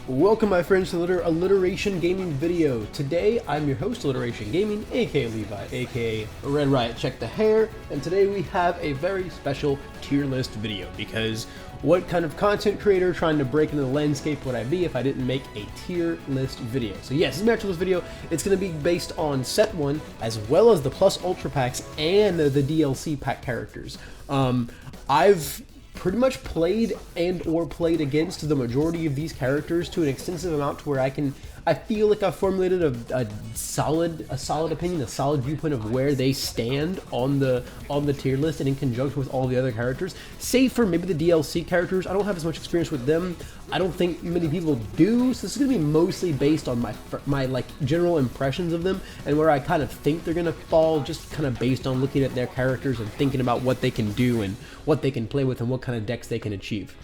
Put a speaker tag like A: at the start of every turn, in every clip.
A: Welcome my friends to another Alliteration Gaming video. Today I'm your host Alliteration Gaming, aka Levi, aka Red Riot, check the hair, and today we have a very special tier list video because what kind of content creator trying to break into the landscape would I be if I didn't make a tier list video? So yes, this is my tier list video. It's going to be based on set 1 as well as the plus ultra packs and the DLC pack characters. I've pretty much played and or played against the majority of these characters to an extensive amount to where I feel like I've formulated a solid opinion, a solid viewpoint of where they stand on the tier list and in conjunction with all the other characters. Save for maybe the DLC characters, I don't have as much experience with them. I don't think many people do, so this is gonna be mostly based on my like general impressions of them and where I kind of think they're gonna fall, just kind of based on looking at their characters and thinking about what they can do and what they can play with and what kind of decks they can achieve.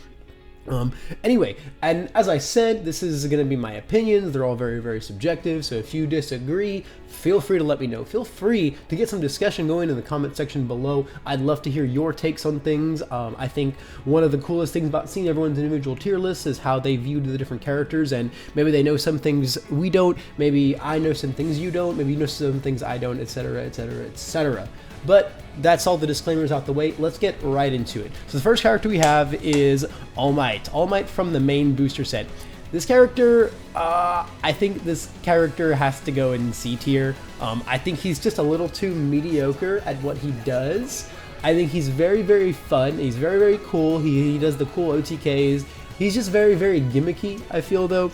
A: Anyway, and as I said, this is going to be my opinions. They're all very, very subjective, so if you disagree, feel free to let me know. Feel free to get some discussion going in the comment section below. I'd love to hear your takes on things. I think one of the coolest things about seeing everyone's individual tier lists is how they viewed the different characters, and maybe they know some things we don't, maybe I know some things you don't, maybe you know some things I don't, etc, etc, etc. But that's all the disclaimers out the way. Let's get right into it. So the first character we have is All Might. All Might from the main booster set. This character, I think this character has to go in C tier. I think he's just a little too mediocre at what he does. I think he's very, very fun. He's very, very cool. He does the cool OTKs. He's just very, very gimmicky, I feel though.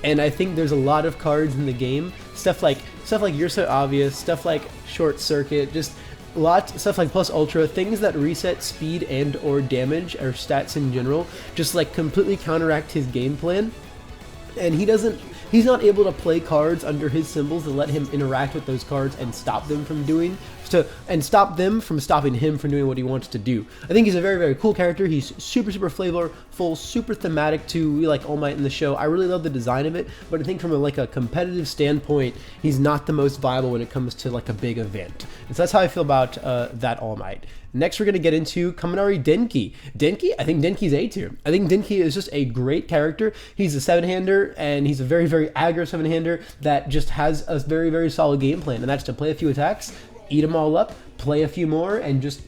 A: And I think there's a lot of cards in the game. Stuff like You're So Obvious, stuff like Short Circuit, just stuff like plus ultra, things that reset speed and or damage or stats in general, just like completely counteract his game plan. And he's not able to play cards under his symbols to let him interact with those cards and stop them from stopping him from doing what he wants to do. I think he's a very, very cool character. He's super, super flavorful, super thematic to like All Might in the show. I really love the design of it, but I think from a competitive standpoint, he's not the most viable when it comes to like a big event. And so that's how I feel about that All Might. Next, we're going to get into Kaminari Denki. I think Denki's A tier. I think Denki is just a great character. He's a 7-hander, and he's a very, very aggro 7-hander that just has a very, very solid game plan, and that's to play a few attacks, eat them all up, play a few more, and just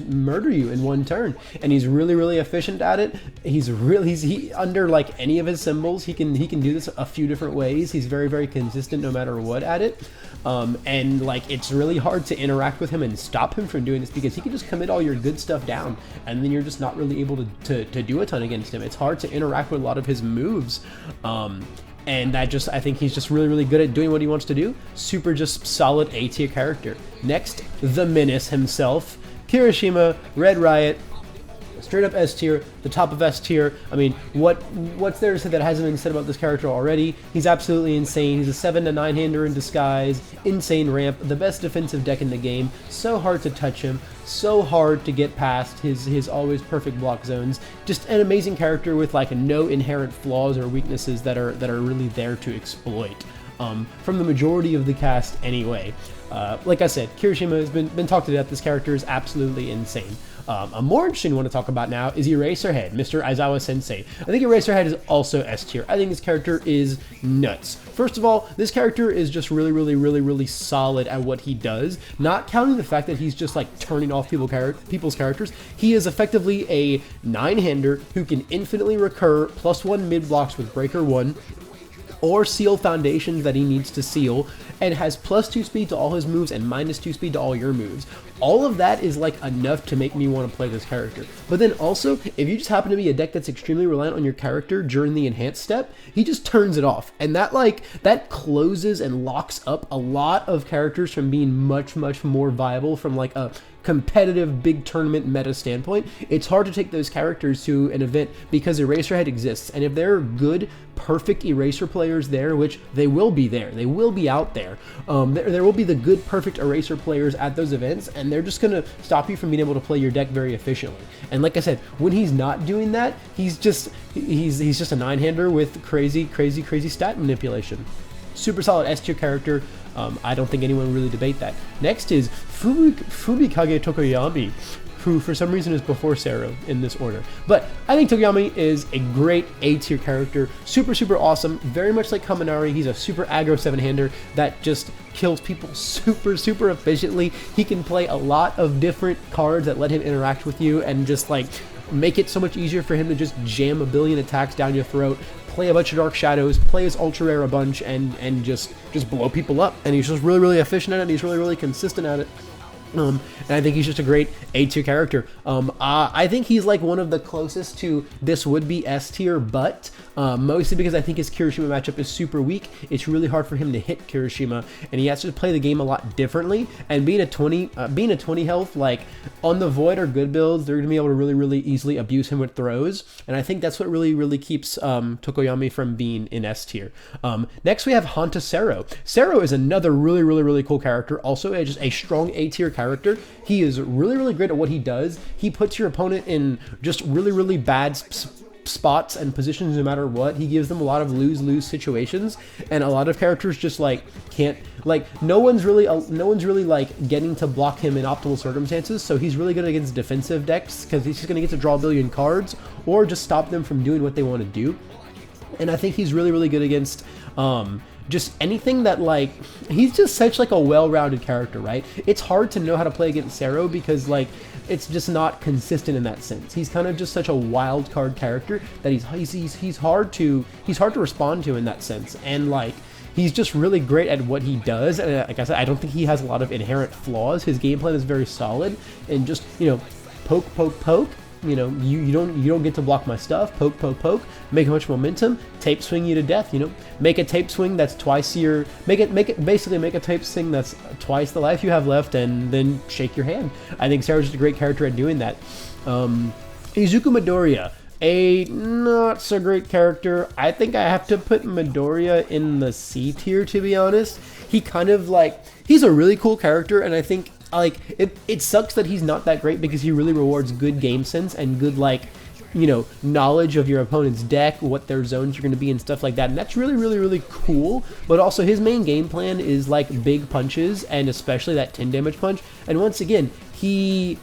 A: murder you in one turn. And he's really, really efficient at it. He under like any of his symbols, he can do this a few different ways. He's very, very consistent no matter what at it. And like it's really hard to interact with him and stop him from doing this because he can just commit all your good stuff down, and then you're just not really able to do a ton against him. It's hard to interact with a lot of his moves. And I think he's just really, really good at doing what he wants to do. Super just solid A tier character. Next, the Menace himself, Hiroshima Red Riot. Straight up S tier, the top of S tier. I mean, what's there to say that hasn't been said about this character already? He's absolutely insane. He's a 7 to 9-hander in disguise, insane ramp, the best defensive deck in the game. So hard to touch him, so hard to get past his always perfect block zones. Just an amazing character with like no inherent flaws or weaknesses that are really there to exploit. From the majority of the cast anyway. Like I said, Hiroshima has been talked to death. This character is absolutely insane. A more interesting one to talk about now is Eraserhead, Mr. Aizawa Sensei. I think Eraserhead is also S tier. I think this character is nuts. First of all, this character is just really, really, really, really solid at what he does. Not counting the fact that he's just like turning off people's characters. He is effectively a 9-hander who can infinitely recur +1 mid blocks with Breaker 1. Or seal foundations that he needs to seal, and has +2 speed to all his moves and -2 speed to all your moves. All of that is like enough to make me want to play this character. But then also, if you just happen to be a deck that's extremely reliant on your character during the enhanced step, he just turns it off. And that closes and locks up a lot of characters from being much, much more viable from like a competitive big tournament meta standpoint. It's hard to take those characters to an event because Eraserhead exists, and if there are good perfect eraser players there, which they will be there, they will be out there, there will be the good perfect eraser players at those events, and they're just going to stop you from being able to play your deck very efficiently. And like I said, when he's not doing that, he's just a 9-hander with crazy stat manipulation. Super solid S tier character. I don't think anyone will really debate that. Next is Fumikage Tokoyami. who for some reason is before Sero in this order. But I think Tokoyami is a great A tier character, super awesome, very much like Kaminari. He's a super aggro 7-hander that just kills people super efficiently. He can play a lot of different cards that let him interact with you and just like make it so much easier for him to just jam a billion attacks down your throat, play a bunch of Dark Shadows, play his Ultra Rare a bunch, and just blow people up. And he's just really efficient at it, and he's really consistent at it. And I think he's just a great A tier character. I think he's like one of the closest to this would be S tier, but mostly because I think his Kirishima matchup is super weak. It's really hard for him to hit Kirishima, and he has to play the game a lot differently. And being a 20 health, like on the Void or good builds, they're gonna be able to really easily abuse him with throws. And I think that's what really keeps Tokoyami from being in S tier. Next we have Hanta Sero. Sero is another really cool character. Also just a strong A tier character. He is really great at what he does. He puts your opponent in just really bad spots and positions no matter what. He gives them a lot of lose situations, and a lot of characters just like can't, like no one's really like getting to block him in optimal circumstances. So he's really good against defensive decks because he's just gonna get to draw a billion cards or just stop them from doing what they want to do. And I think he's really good against just anything that, like, he's just such like a well-rounded character, right? It's hard to know how to play against Sero because like it's just not consistent in that sense. He's kind of just such a wild card character that he's hard to respond to in that sense. And like he's just really great at what he does, and like I said, I don't think he has a lot of inherent flaws. His game plan is very solid, and just, you know, poke. You know, you don't get to block my stuff. Poke, make a bunch of momentum, tape swing you to death. You know, make a tape swing that's twice your make a tape swing that's twice the life you have left, and then shake your hand. I think Sarah's just a great character at doing that. Izuku Midoriya, a not so great character. I think I have to put Midoriya in the C tier, to be honest. He kind of like, he's a really cool character, and I think like it sucks that he's not that great because he really rewards good game sense and good, like, you know, knowledge of your opponent's deck, what their zones are going to be and stuff like that, and that's really cool. But also his main game plan is like big punches, and especially that 10 damage punch. And once again, he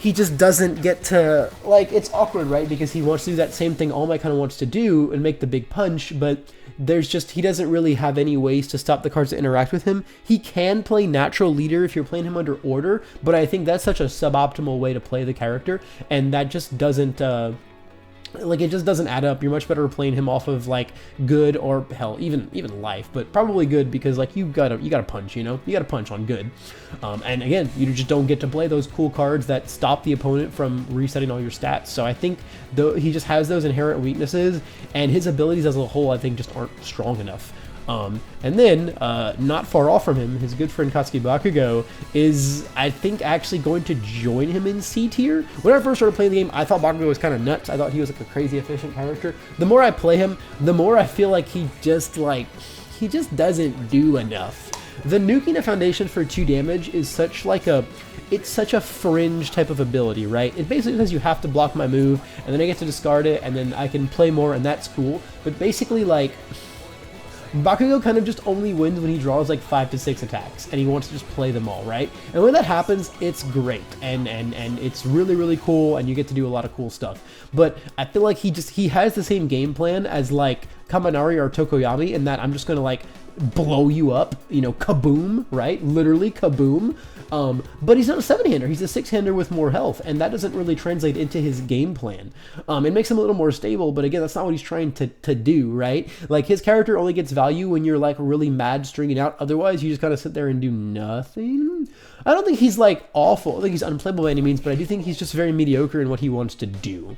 A: just doesn't get to, like, it's awkward, right? Because he wants to do that same thing All Might kind of wants to do and make the big punch, but there's just, he doesn't really have any ways to stop the cards that interact with him. He can play Natural Leader if you're playing him under order, but I think that's such a suboptimal way to play the character, and that just doesn't, like, it just doesn't add up. You're much better playing him off of like good, or hell, even life, but probably good, because like you gotta punch, you know, you gotta punch on good. And again, you just don't get to play those cool cards that stop the opponent from resetting all your stats. So I think though he just has those inherent weaknesses, and his abilities as a whole I think just aren't strong enough. And then, not far off from him, his good friend Katsuki Bakugo is, I think, actually going to join him in C tier. When I first started playing the game, I thought Bakugo was kind of nuts. I thought he was like a crazy efficient character. The more I play him, the more I feel like he just doesn't do enough. The nuking a foundation for 2 damage is such like a, it's such a fringe type of ability, right? It basically says you have to block my move, and then I get to discard it, and then I can play more, and that's cool. But basically, like, Bakugo kind of just only wins when he draws like 5 to 6 attacks, and he wants to just play them all, right? And when that happens, it's great, and it's really cool, and you get to do a lot of cool stuff. But I feel like he has the same game plan as like Kaminari or Tokoyami, in that I'm just gonna like blow you up, you know, kaboom, right? Literally kaboom. But he's not a 7-hander, he's a 6-hander with more health, and that doesn't really translate into his game plan. It makes him a little more stable, but again, that's not what he's trying to do, right? Like, his character only gets value when you're like really mad stringing out, otherwise you just kind of sit there and do nothing. I don't think he's like awful, I don't think he's unplayable by any means, but I do think he's just very mediocre in what he wants to do,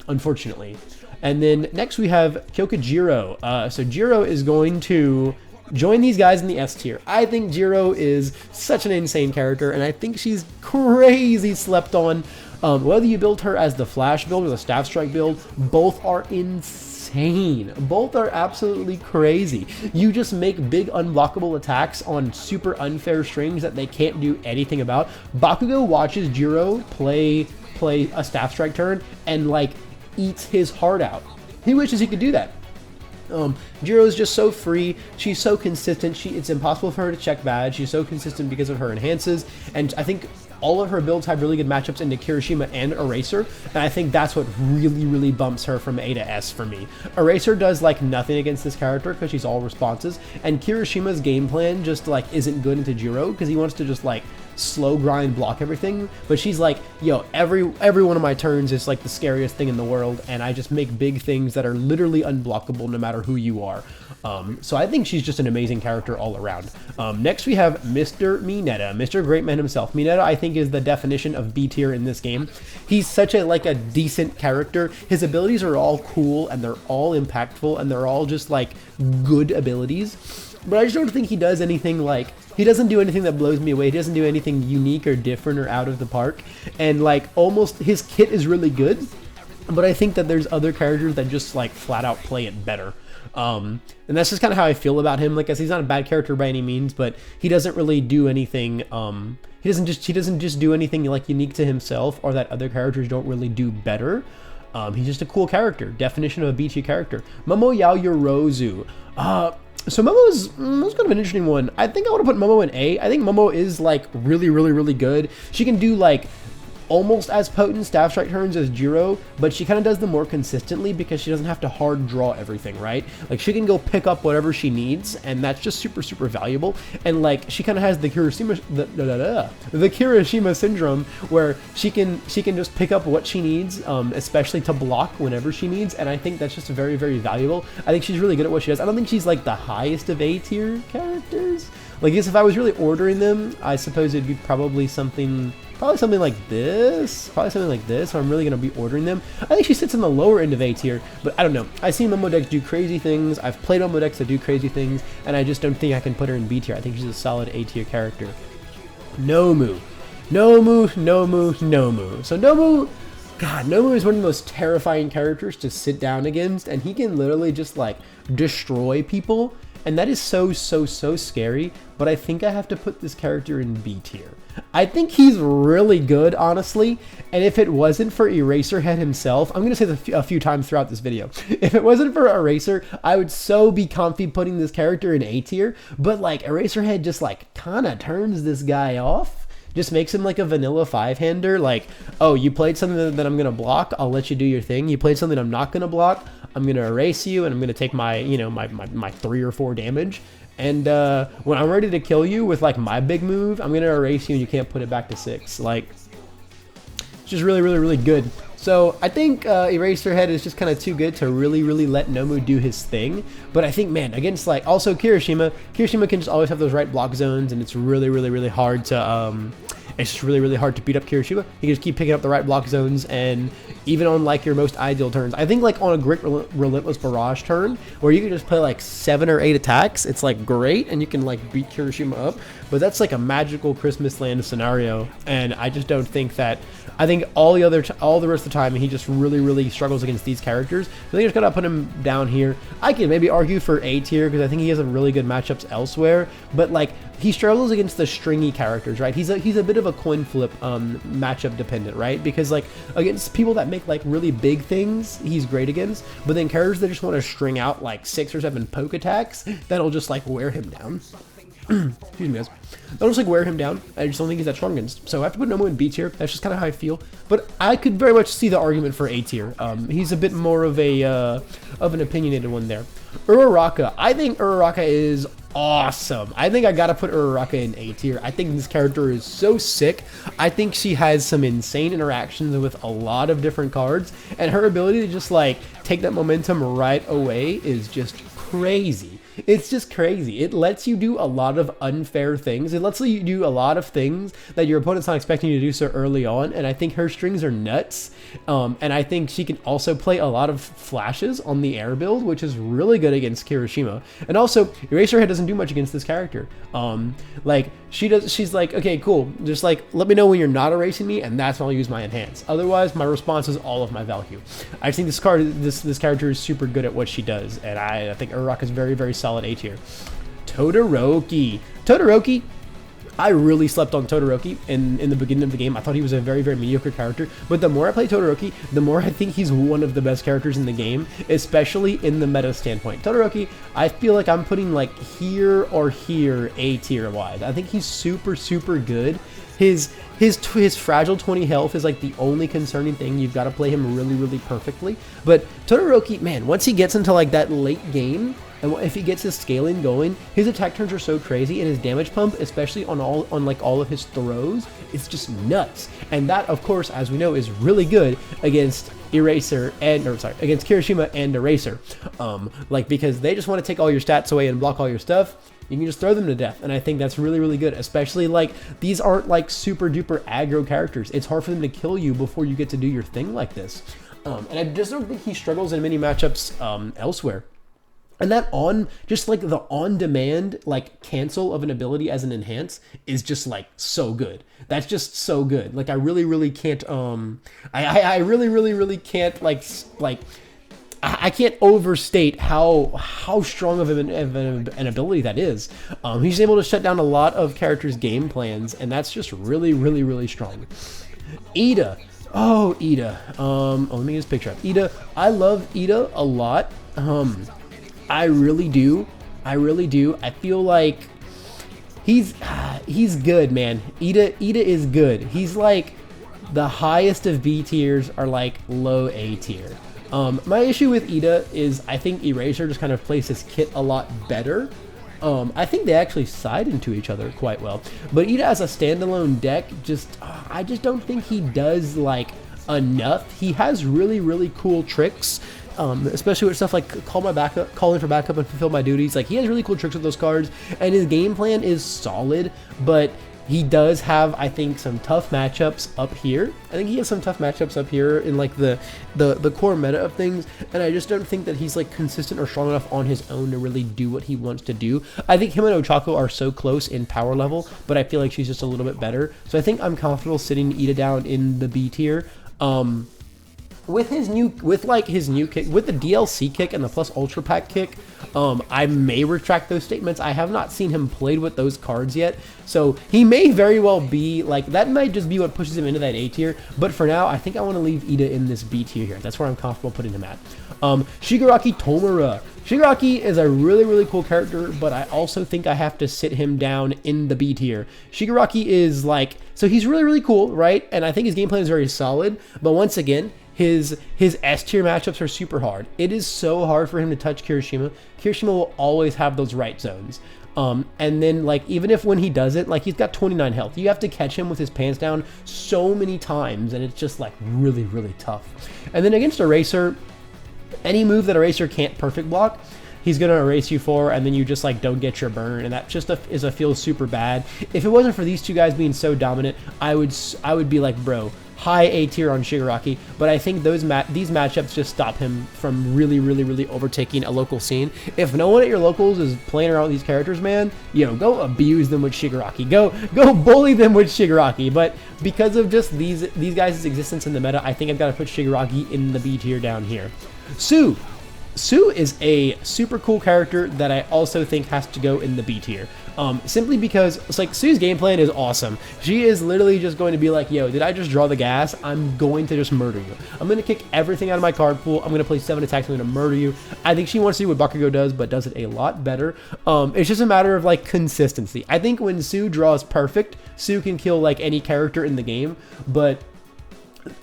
A: unfortunately. And then next we have Kyokujiro. So Jiro is going to join these guys in the S tier. I think Jiro is such an insane character, and I think she's crazy slept on. Whether you build her as the Flash build or the Staff Strike build, both are insane. Both are absolutely crazy. You just make big unblockable attacks on super unfair strings that they can't do anything about. Bakugo watches Jiro play a Staff Strike turn and like eats his heart out. He wishes he could do that. Jiro is just so free. She's so consistent. It's impossible for her to check bad. She's so consistent because of her enhances, and I think all of her builds have really good matchups into Kirishima and Eraser, and I think that's what really bumps her from A to S for me. Eraser does like nothing against this character because she's all responses, and Kirishima's game plan just like isn't good into Jiro because he wants to just like slow grind block everything, but she's like, yo, every one of my turns is like the scariest thing in the world, and I just make big things that are literally unblockable no matter who you are. So I think she's just an amazing character all around. Next we have Mr. Minetta, Mr. Great Man himself. Minetta, I think, is the definition of B tier in this game. He's such a decent character. His abilities are all cool and they're all impactful and they're all just like good abilities. But I just don't think he does anything like, he doesn't do anything that blows me away. He doesn't do anything unique or different or out of the park. And like almost his kit is really good, but I think that there's other characters that just like flat out play it better. And that's just kind of how I feel about him. Like, as he's not a bad character by any means, but he doesn't really do anything. He doesn't just do anything like unique to himself or that other characters don't really do better. He's just a cool character. Definition of a beachy character. Momo Yaoyorozu. So Momo's kind of an interesting one. I think I want to put Momo in A. I think Momo is like really good. She can do like almost as potent staff strike turns as Jiro, but she kind of does them more consistently because she doesn't have to hard draw everything, right? Like, she can go pick up whatever she needs, and that's just super valuable. And like, she kind of has the Kirishima syndrome, where she can just pick up what she needs, especially to block whenever she needs, and I think that's just very valuable. I think she's really good at what she does. I don't think she's like the highest of A tier characters. Like, I guess if I was really ordering them, I suppose it'd be probably something like this. So I'm really going to be ordering them. I think she sits in the lower end of A tier, but I don't know. I've seen Momo decks do crazy things. I've played Momo decks that do crazy things, and I just don't think I can put her in B tier. I think she's a solid A tier character. Nomu. So Nomu, God, Nomu is one of the most terrifying characters to sit down against, and he can literally just like destroy people. And that is so scary, but I think I have to put this character in B tier. I think he's really good, honestly, and if it wasn't for Eraserhead himself, I'm going to say this a few times throughout this video, if it wasn't for Eraser, I would so be comfy putting this character in A tier, but like Eraserhead just like kind of turns this guy off. Just makes him like a vanilla 5-hander, like, oh, you played something that I'm going to block, I'll let you do your thing. You played something I'm not going to block, I'm going to erase you, and I'm going to take my, my 3 or 4 damage. And when I'm ready to kill you with like my big move, I'm going to erase you and you can't put it back to 6. Like, it's just really good. So I think Eraserhead is just kind of too good to really let Nomu do his thing. But I think, man, against like also Kirishima can just always have those right block zones, and it's really hard to it's just really hard to beat up Kirishima. You can just keep picking up the right block zones, and even on like your most ideal turns, I think like on a great Relentless Barrage turn where you can just play like 7 or 8 attacks, it's like great, and you can like beat Kirishima up. But that's like a magical Christmas land scenario, and I just don't think that. I think all the rest of the time he just really struggles against these characters. I think I just gotta put him down here. I can maybe argue for A tier because I think he has a really good matchups elsewhere, but like he struggles against the stringy characters, right? He's a bit of a coin flip matchup dependent, right? Because like against people that make like really big things, he's great against, but then characters that just want to string out like 6 or 7 poke attacks, that'll just like wear him down. Excuse me, guys. That'll just like wear him down. I just don't think he's that strong against. So I have to put Nomu in B tier. That's just kind of how I feel. But I could very much see the argument for A tier. He's a bit more of an opinionated one there. Uraraka. I think Uraraka is awesome. I think I gotta put Uraraka in A tier. I think this character is so sick. I think she has some insane interactions with a lot of different cards, and her ability to just like take that momentum right away is just crazy. It's just crazy. It lets you do a lot of unfair things. It lets you do a lot of things that your opponent's not expecting you to do so early on, and I think her strings are nuts. And I think she can also play a lot of flashes on the air build, which is really good against Kirishima. And also, Eraserhead doesn't do much against this character. Like, she's like, okay, cool. Just like, let me know when you're not erasing me, and that's when I'll use my enhance. Otherwise, my response is all of my value. I think this character is super good at what she does, and I think Uraraka is very solid A tier. Todoroki, I really slept on Todoroki in the beginning of the game. I thought he was a very mediocre character, but the more I play Todoroki, the more I think he's one of the best characters in the game, especially in the meta standpoint. Todoroki, I feel like I'm putting like here or here A tier wise. I think he's super good. his fragile 20 health is like the only concerning thing. You've got to play him really, really perfectly. But Todoroki, man, once he gets into like that late game, and if he gets his scaling going, his attack turns are so crazy, and his damage pump, especially on like all of his throws, it's just nuts. And that, of course, as we know, is really good against against Hiroshima and Eraser, like, because they just want to take all your stats away and block all your stuff. You can just throw them to death, and I think that's really, really good, especially, like, these aren't, like, super duper aggro characters. It's hard for them to kill you before you get to do your thing like this, and I just don't think he struggles in many matchups elsewhere. And that just like the on-demand, like, cancel of an ability as an enhance is just, like, so good. That's just so good. Like, I really, really can't, I really, really, really can't, I can't overstate how strong of an ability that is. He's able to shut down a lot of characters' game plans, and that's just really, really, really strong. Ida. Oh, Ida. Let me get his picture up. Ida. I love Ida a lot. I really do. I feel like he's good, man. Ida is good. He's like the highest of B tiers are like low A tier. My issue with Ida is I think Eraser just kind of plays his kit a lot better. I think they actually side into each other quite well. But Ida as a standalone deck, I just don't think he does like enough. He has really, really cool tricks. Especially with stuff like call in for backup and fulfill my duties. Like, he has really cool tricks with those cards, and his game plan is solid, but he does have, I think, some tough matchups up here. I think he has some tough matchups up here in like the core meta of things, and I just don't think that he's like consistent or strong enough on his own to really do what he wants to do. I think him and Ochako are so close in power level, but I feel like she's just a little bit better. So I think I'm comfortable sitting Ida down in the B tier. With his new kick, with the DLC kick and the plus ultra pack kick, I may retract those statements. I have not seen him played with those cards yet, so he may very well be like, that might just be what pushes him into that A tier. But for now, I think I want to leave Ida in this B tier here. That's where I'm comfortable putting him at. Shigaraki Tomura. Shigaraki is a really, really cool character, but I also think I have to sit him down in the B tier. Shigaraki is like, so he's really, really cool, right? And I think his game plan is very solid, but once again, his S tier matchups are super hard. It is so hard for him to touch Kirishima. Kirishima will always have those right zones. And then, like, even if when he does it, like, he's got 29 health. You have to catch him with his pants down so many times, and it's just, like, really, really tough. And then against Eraser, any move that Eraser can't perfect block, he's going to erase you for, and then you just, like, don't get your burn, and that just feels super bad. If it wasn't for these two guys being so dominant, I would be like, bro, high A tier on Shigaraki, but I think these matchups just stop him from really, really, really overtaking a local scene. If no one at your locals is playing around with these characters, man, go abuse them with Shigaraki. Go bully them with Shigaraki. But because of just these guys' existence in the meta, I think I've got to put Shigaraki in the B tier down here. Sue is a super cool character that I also think has to go in the B tier. Simply because it's like Sue's game plan is awesome. She is literally just going to be like, yo, did I just draw the gas? I'm going to just murder you. I'm going to kick everything out of my card pool. I'm going to play 7 attacks. I'm going to murder you. I think she wants to do what Bakugo does, but does it a lot better. It's just a matter of like consistency. I think when Sue draws perfect, Sue can kill like any character in the game, but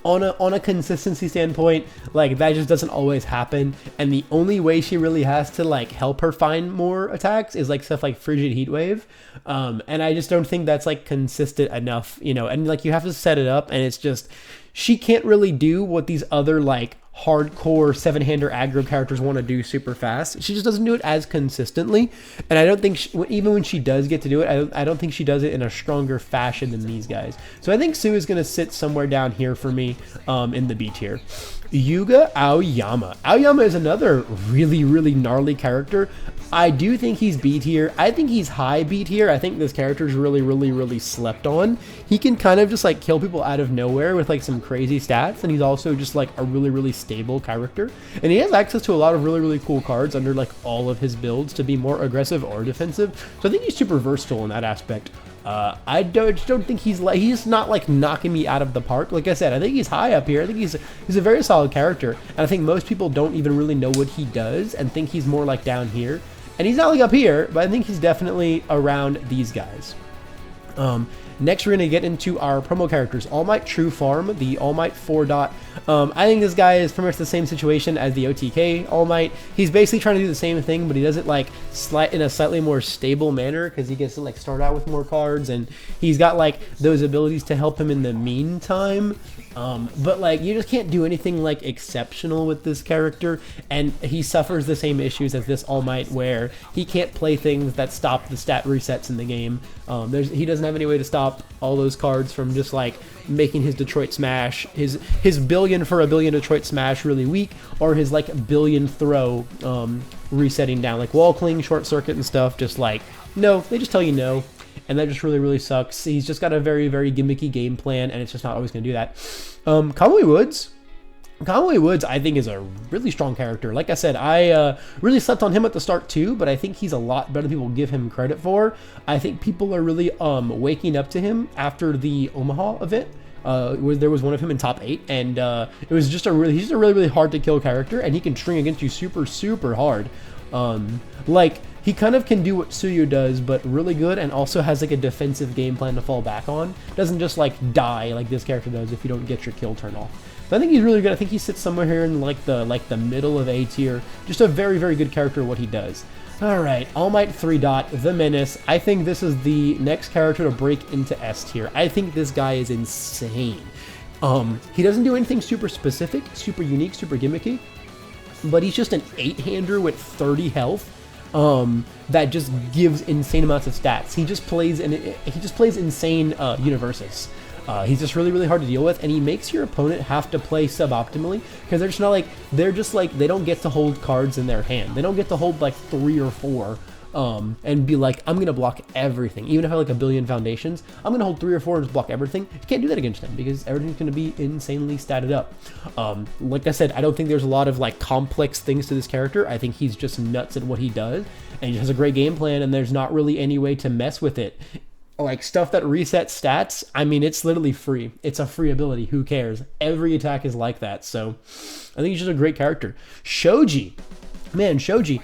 A: on a consistency standpoint, like, that just doesn't always happen, and the only way she really has to like help her find more attacks is like stuff like Frigid Heatwave, and I just don't think that's like consistent enough, and like you have to set it up, and it's just, she can't really do what these other like hardcore 7-hander aggro characters want to do super fast. She just doesn't do it as consistently, and I don't think even when she does get to do it, I don't think she does it in a stronger fashion than these guys. So I think Sue is going to sit somewhere down here for me in the B tier. Yuga Aoyama. Aoyama is another really, really gnarly character. I do think he's B tier. I think he's high B tier. I think this character is really, really, really slept on. He can kind of just like kill people out of nowhere with like some crazy stats, and he's also just like a really, really stable character. And he has access to a lot of really, really cool cards under like all of his builds to be more aggressive or defensive. So I think he's super versatile in that aspect. I don't think he's not like knocking me out of the park. Like I said, I think he's high up here. I think he's a very solid character, and I think most people don't even really know what he does and think he's more like down here. And he's not like up here, but I think he's definitely around these guys. Next, we're going to get into our promo characters. All Might True Farm, the All Might 4 dot. I think this guy is pretty much the same situation as the OTK All Might. He's basically trying to do the same thing, but he does it like in a slightly more stable manner because he gets to like start out with more cards, and he's got like those abilities to help him in the meantime. But like you just can't do anything like exceptional with this character, and he suffers the same issues as this All Might, where he can't play things that stop the stat resets in the game. He doesn't have any way to stop all those cards from just like making his Detroit Smash, his billion for a billion Detroit Smash really weak, or his like billion throw resetting down, like Wall Cling, Short Circuit and stuff. Just like no, they just tell you no. And that just really, really sucks. He's just got a very, very gimmicky game plan, and it's just not always going to do that. Conway Woods. Conway Woods, I think, is a really strong character. Like I said, I really slept on him at the start too, but I think he's a lot better than people give him credit for. I think people are really waking up to him after the Omaha event. There was one of him in top 8, and it was just he's just a really, really hard to kill character, and he can string against you super, super hard. Like, he kind of can do what Tsuyu does, but really good, and also has like a defensive game plan to fall back on. Doesn't just like die like this character does if you don't get your kill turn off. So I think he's really good. I think he sits somewhere here in like the middle of A tier. Just a very, very good character what he does. Alright, All Might 3 dot, the Menace. I think this is the next character to break into S tier. I think this guy is insane. He doesn't do anything super specific, super unique, super gimmicky, but he's just an 8-hander with 30 health. That just gives insane amounts of stats. He just plays insane universes. He's just really, really hard to deal with, and he makes your opponent have to play suboptimally because they're just like they don't get to hold cards in their hand. They don't get to hold like 3 or 4. And be like, I'm going to block everything. Even if I have like a billion foundations, I'm going to hold 3 or 4 and just block everything. You can't do that against him because everything's going to be insanely statted up. Like I said, I don't think there's a lot of like complex things to this character. I think he's just nuts at what he does, and he has a great game plan, and there's not really any way to mess with it. Like stuff that resets stats, I mean, it's literally free. It's a free ability. Who cares? Every attack is like that. So I think he's just a great character. Shoji. Man, Shoji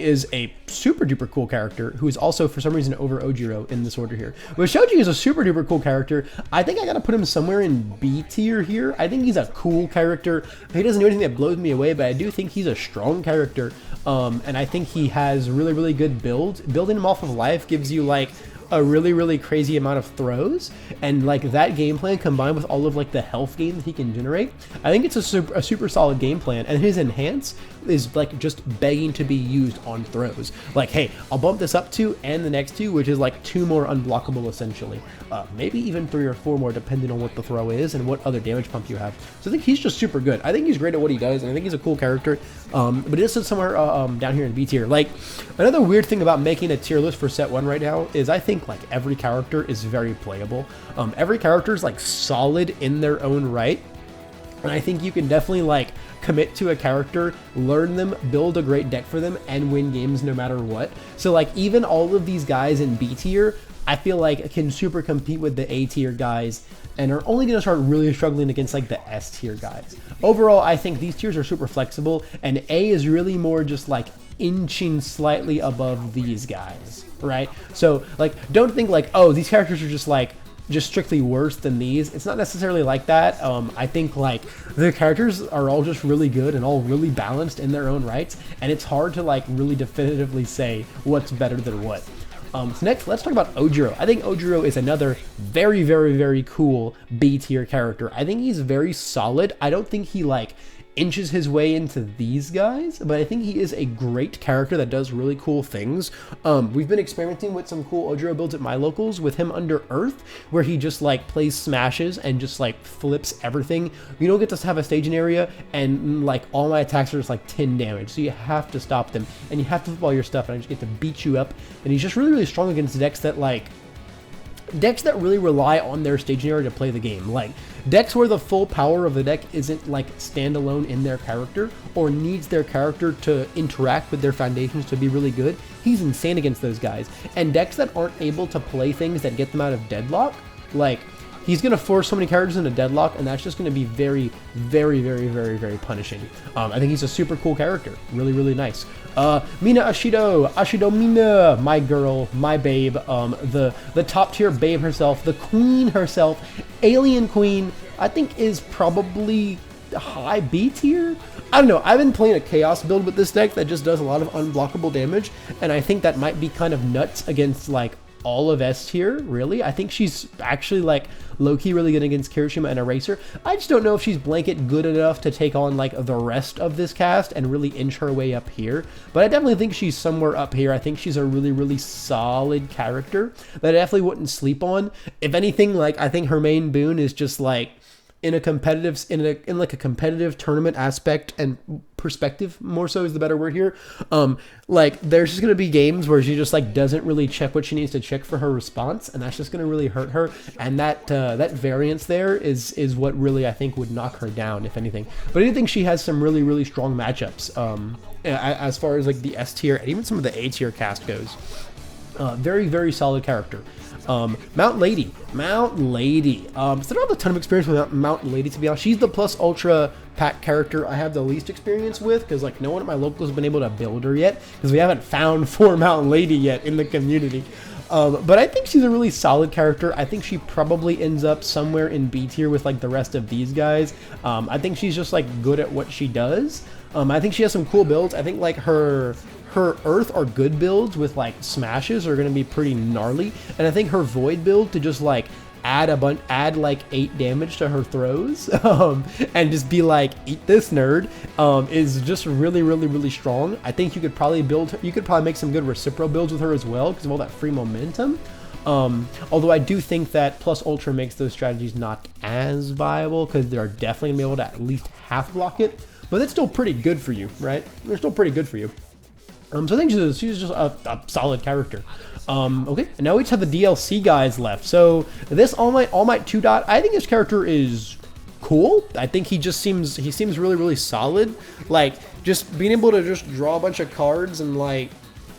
A: is a super duper cool character who is also for some reason over Ogiro in this order here. But Shoji is a super duper cool character. I think I gotta put him somewhere in B tier here. I think he's a cool character. He doesn't do anything that blows me away, but I do think he's a strong character. And I think he has really, really good build. Building him off of life gives you like a really, really crazy amount of throws, and like that game plan combined with all of like the health gain that he can generate, I think it's a super solid game plan. And his enhance is like just begging to be used on throws. Like, hey, I'll bump this up 2 and the next 2, which is like 2 more unblockable essentially, maybe even 3 or 4 more depending on what the throw is and what other damage pump you have. So I think he's just super good. I think he's great at what he does, and I think he's a cool character. But it is somewhere down here in B tier. Like, another weird thing about making a tier list for set 1 right now is I think like every character is very playable. Every character is like solid in their own right, and I think you can definitely like commit to a character, learn them, build a great deck for them, and win games no matter what. So like even all of these guys in B tier, I feel like can super compete with the A tier guys, and are only going to start really struggling against like the S tier guys. Overall, I think these tiers are super flexible, and A is really more just like inching slightly above these guys, right? So like don't think like, oh, these characters are just strictly worse than these. It's not necessarily like that. I think like the characters are all just really good and all really balanced in their own rights, and it's hard to like really definitively say what's better than what. So next, let's talk about Ogiro. I think Ogiro is another very, very, very cool B tier character. I think he's very solid. I don't think he like inches his way into these guys, but I think he is a great character that does really cool things. We've been experimenting with some cool Ogiro builds at my locals with him under Earth, where he just like plays smashes and just like flips everything. You don't get to have a staging area, and like all my attacks are just like 10 damage, so you have to stop them, and you have to flip all your stuff, and I just get to beat you up. And he's just really, really strong against decks that really rely on their staging area to play the game. Like decks where the full power of the deck isn't like standalone in their character, or needs their character to interact with their foundations to be really good. He's insane against those guys. And decks that aren't able to play things that get them out of deadlock, like he's going to force so many characters into deadlock, and that's just going to be very, very, very, very, very punishing. I think he's a super cool character. Really, really nice. Mina Ashido Mina, my girl, my babe, the top tier babe herself, the queen herself, alien queen, I think is probably high B tier. I don't know. I've been playing a chaos build with this deck that just does a lot of unblockable damage, and I think that might be kind of nuts against like all of S tier, really. I think she's actually like low-key really good against Hiroshima and Eraser. I just don't know if she's blanket good enough to take on like the rest of this cast and really inch her way up here, but I definitely think she's somewhere up here. I think she's a really, really solid character that I definitely wouldn't sleep on. If anything, like I think her main boon is just like in a competitive like a competitive tournament aspect and perspective, more so is the better word here. Like there's just gonna be games where she just like doesn't really check what she needs to check for her response, and that's just gonna really hurt her. And that that variance there is what really I think would knock her down, if anything. But I do think she has some really, really strong matchups as far as like the S tier and even some of the A tier cast goes. Very, very solid character. Mount Lady. So I don't have a ton of experience with Mount Lady, to be honest. She's the plus ultra pack character I have the least experience with, because like no one at my locals has been able to build her yet, because we haven't found 4 Mount Lady yet in the community. But I think she's a really solid character. I think she probably ends up somewhere in B tier with like the rest of these guys. I think she's just like good at what she does. I think she has some cool builds. I think like her Earth or good builds with like smashes are going to be pretty gnarly, and I think her Void build to just like add like 8 damage to her throws and just be like, eat this nerd, is just really, really, really strong. I think you could probably make some good reciprocal builds with her as well because of all that free momentum. Although I do think that plus ultra makes those strategies not as viable because they're definitely gonna be able to at least half block it, but that's still pretty good for you, right? They're still pretty good for you. So I think she's just a solid character. Okay, and now we just have the DLC guys left. So this All Might 2 Dot, I think this character is cool. I think he seems really, really solid. Like just being able to just draw a bunch of cards and like,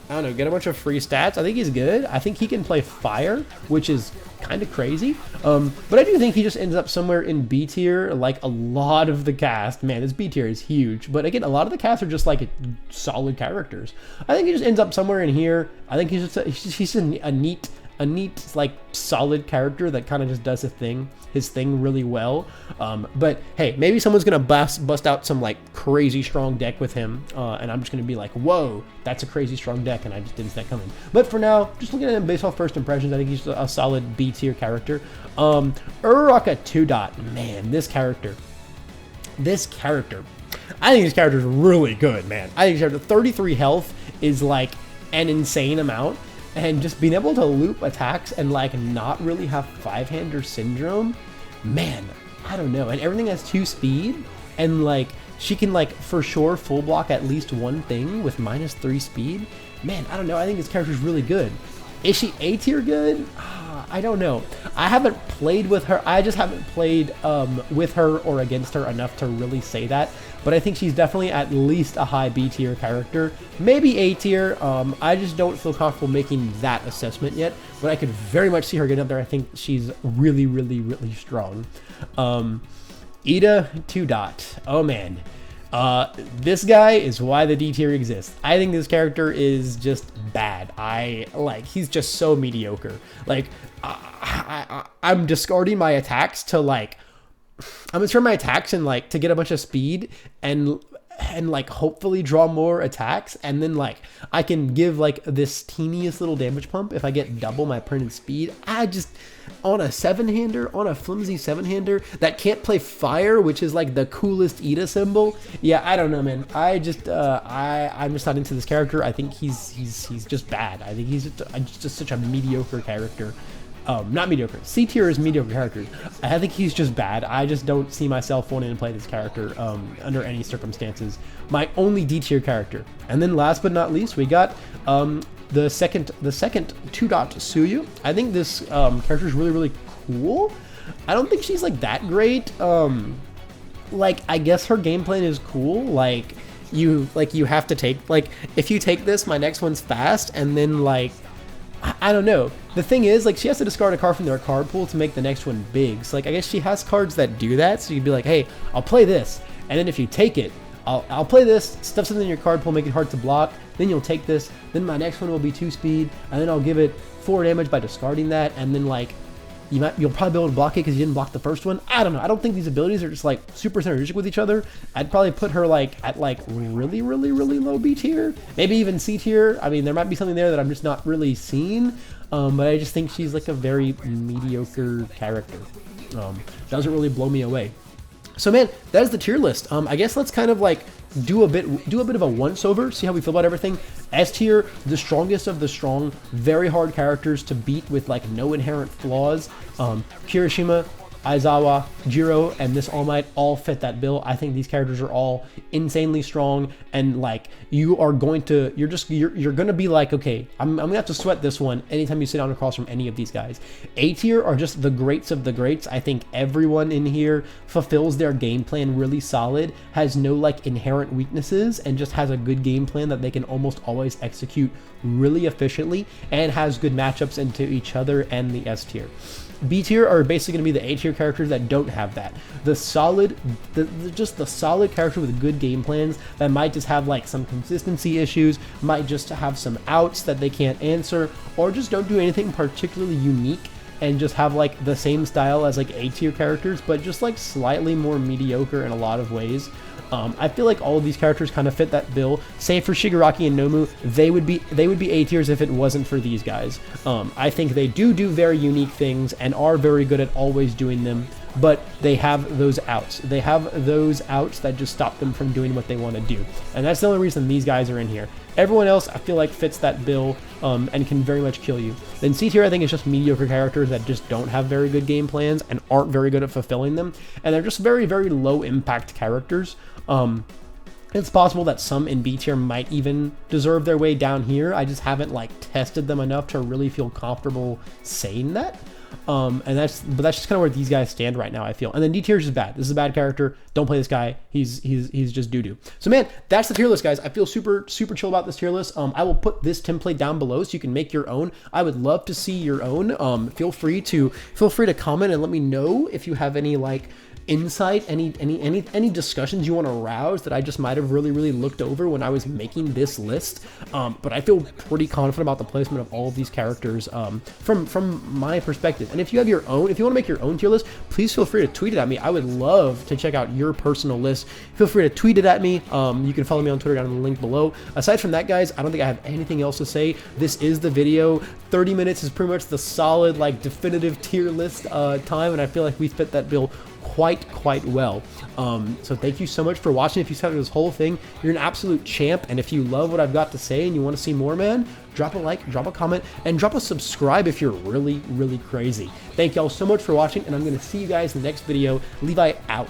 A: I don't know, get a bunch of free stats. I think he's good. I think he can play fire, which is kind of crazy. But I do think he just ends up somewhere in B tier, like a lot of the cast. Man, this B tier is huge. But again, a lot of the cast are just like solid characters. I think he just ends up somewhere in here. I think he's just a neat like solid character that kind of just does his thing really well. But hey, maybe someone's gonna bust out some like crazy strong deck with him, and I'm just gonna be like, whoa, that's a crazy strong deck, and I just didn't see that coming. But for now, just looking at him based off first impressions, I think he's a solid B tier character. Uraraka 2 Dot, man, this character, I think this character is really good, man. I think this character, 33 health is like an insane amount. And just being able to loop attacks and like not really have 5-hander syndrome, man, I don't know. And everything has 2 speed, and like she can like for sure full block at least one thing with -3 speed. Man, I don't know. I think this character is really good. Is she A tier good? I don't know. I haven't played with her. I just haven't played with her or against her enough to really say that. But I think she's definitely at least a high B tier character. Maybe A tier. I just don't feel comfortable making that assessment yet. But I could very much see her getting up there. I think she's really, really, really strong. Ida 2 Dot. Oh man. This guy is why the D tier exists. I think this character is just bad. He's just so mediocre. Like, I'm discarding my attacks to like, I'm gonna turn my attacks and like to get a bunch of speed and like hopefully draw more attacks, and then like I can give like this teeniest little damage pump if I get double my printed speed. I just, on a 7-hander, on a flimsy 7-hander that can't play fire, which is like the coolest Ida symbol. Yeah, I don't know, man. I'm just not into this character. I think he's just bad. I think he's just such a mediocre character. Not mediocre. C tier is mediocre characters. I think he's just bad. I just don't see myself wanting to play this character under any circumstances. My only D tier character. And then last but not least, we got the second 2 Dot Suyu. I think this character is really, really cool. I don't think she's like that great. Like I guess her game plan is cool. Like you have to take, like if you take this, my next one's fast, and then like I don't know. The thing is, like, she has to discard a card from their card pool to make the next one big. So, like, I guess she has cards that do that. So you'd be like, hey, I'll play this. And then if you take it, I'll play this, stuff something in your card pool, make it hard to block. Then you'll take this. Then my next one will be 2 speed. And then I'll give it 4 damage by discarding that. And then, like, you'll probably be able to block it because you didn't block the first one. I don't know. I don't think these abilities are just, like, super synergistic with each other. I'd probably put her, like, at, like, really, really, really low B tier. Maybe even C tier. I mean, there might be something there that I'm just not really seeing. But I just think she's, like, a very mediocre character. Doesn't really blow me away. So, man, that is the tier list. I guess let's kind of, like, do a bit of a once-over, see how we feel about everything. S tier, the strongest of the strong, very hard characters to beat with, like, no inherent flaws. Hiroshima, Aizawa, Jiro, and this All Might all fit that bill. I think these characters are all insanely strong, and, like, you're gonna be like, okay, I'm gonna have to sweat this one anytime you sit down across from any of these guys. A tier are just the greats of the greats. I think everyone in here fulfills their game plan really solid, has no, like, inherent weaknesses, and just has a good game plan that they can almost always execute really efficiently, and has good matchups into each other and the S tier. B tier are basically going to be the A tier characters that don't have that. The solid character with good game plans that might just have, like, some consistency issues, might just have some outs that they can't answer, or just don't do anything particularly unique and just have, like, the same style as, like, A tier characters, but just, like, slightly more mediocre in a lot of ways. I feel like all of these characters kind of fit that bill. Save for Shigaraki and Nomu, they would be A tiers if it wasn't for these guys. I think they do very unique things and are very good at always doing them, but they have those outs. They have those outs that just stop them from doing what they want to do, and that's the only reason these guys are in here. Everyone else, I feel like, fits that bill and can very much kill you. Then C tier, I think, is just mediocre characters that just don't have very good game plans and aren't very good at fulfilling them, and they're just very, very low impact characters. It's possible that some in B tier might even deserve their way down here. I just haven't, like, tested them enough to really feel comfortable saying that. But that's just kind of where these guys stand right now, I feel. And then D tier is just bad. This is a bad character. Don't play this guy. He's just doo-doo. So, man, that's the tier list, guys. I feel super chill about this tier list. I will put this template down below so you can make your own. I would love to see your own. Feel free to comment and let me know if you have any, like, insight, any discussions you want to arouse that I just might have really looked over when I was making this list. But I feel pretty confident about the placement of all of these characters from my perspective. And if you have your own, if you want to make your own tier list, please feel free to tweet it at me. I would love to check out your personal list. Feel free to tweet it at me. You can follow me on Twitter down in the link below. Aside from that, guys, I don't think I have anything else to say. This is the video. 30 minutes is pretty much the solid, like, definitive tier list time, and I feel like we fit that bill quite well. So thank you so much for watching. If you saw this whole thing, you're an absolute champ, and if you love what I've got to say and you want to see more, man, drop a like, drop a comment, and drop a subscribe if you're really crazy. Thank y'all so much for watching, and I'm going to see you guys in the next video. Levi out.